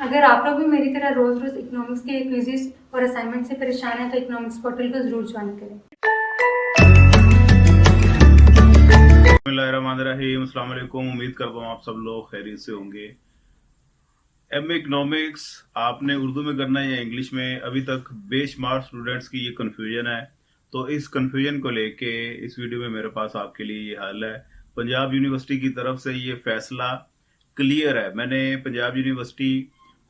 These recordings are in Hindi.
अगर आप लोग भी मेरी तरह रोज रोज इकोनॉमिक्स के क्विज़ेस और असाइनमेंट से परेशान हैं तो इकोनॉमिक्स पोर्टल को जरूर ज्वाइन करें। बिस्मिल्लाहिर्रहमानिर्रहीम, अस्सलाम वालेकुम। उम्मीद करता हूँ आप सब लोग खैरियत से होंगे। एमए इकोनॉमिक्स आपने उर्दू में करना है या इंग्लिश में, अभी तक बेशुमार स्टूडेंट्स की ये कन्फ्यूजन है। तो इस कन्फ्यूजन को लेके इस वीडियो में मेरे पास आपके लिए ये हल है। पंजाब यूनिवर्सिटी की तरफ से ये फैसला क्लियर है। मैंने पंजाब यूनिवर्सिटी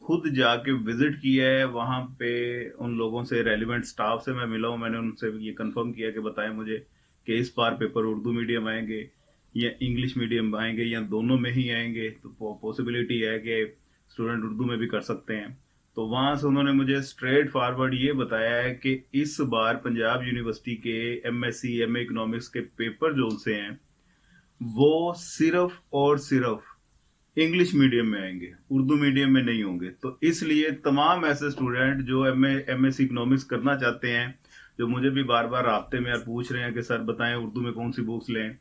खुद जाके विजिट किया है, वहाँ पे उन लोगों से, रेलिवेंट स्टाफ से मैं मिला हूँ। मैंने उनसे ये कंफर्म किया कि बताएं मुझे कि इस बार पेपर उर्दू मीडियम आएंगे या इंग्लिश मीडियम आएंगे या दोनों में ही आएंगे। तो पॉसिबिलिटी है कि स्टूडेंट उर्दू में भी कर सकते हैं। तो वहां से उन्होंने मुझे स्ट्रेट फॉरवर्ड ये बताया है कि इस बार पंजाब यूनिवर्सिटी के एमएससी एमए इकोनॉमिक्स के पेपर जो से हैं वो सिर्फ और सिर्फ इंग्लिश मीडियम में आएंगे, उर्दू मीडियम में नहीं होंगे। तो इसलिए तमाम ऐसे स्टूडेंट जो एमएससी इकोनॉमिक्स करना चाहते हैं, जो मुझे भी बार बार राब्ते में यार पूछ रहे हैं कि सर बताएं उर्दू में कौन सी बुक्स लें,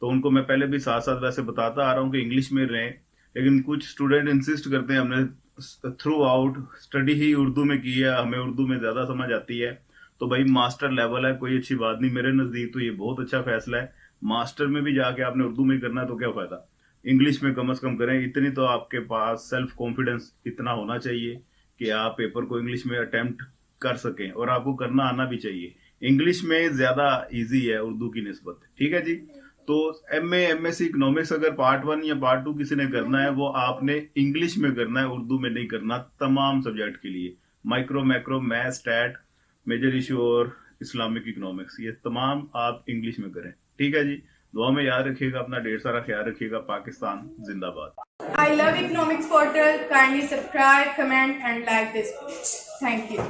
तो उनको मैं पहले भी साथ साथ वैसे बताता आ रहा हूँ कि इंग्लिश में रहें। लेकिन कुछ स्टूडेंट इंसिस्ट करते हैं, हमने थ्रू आउट स्टडी ही उर्दू में की है, हमें उर्दू में ज्यादा समझ आती है। तो भाई मास्टर लेवल है, कोई अच्छी बात नहीं। मेरे नजदीक तो ये बहुत अच्छा फैसला है। मास्टर में भी जाके आपने उर्दू में करना है तो क्या फायदा, इंग्लिश में कम से कम करें। इतनी तो आपके पास सेल्फ कॉन्फिडेंस इतना होना चाहिए कि आप पेपर को इंग्लिश में अटेम्प्ट कर सकें, और आपको करना आना भी चाहिए। इंग्लिश में ज्यादा इजी है उर्दू की निस्बत। ठीक है जी। तो एमएससी इकोनॉमिक्स अगर पार्ट 1 या पार्ट 2 किसी ने करना है, वो आपने इंग्लिश में करना है, उर्दू में नहीं करना। तमाम सब्जेक्ट के लिए micro macro math stat major issue और इस्लामिक इकोनॉमिक्स, ये तमाम आप इंग्लिश में करें। ठीक है जी। दुआ में याद रखिएगा, अपना ढेर सारा ख्याल रखिएगा। पाकिस्तान जिंदाबाद। I love Economics Portal. Kindly subscribe, comment and like this page. Thank you.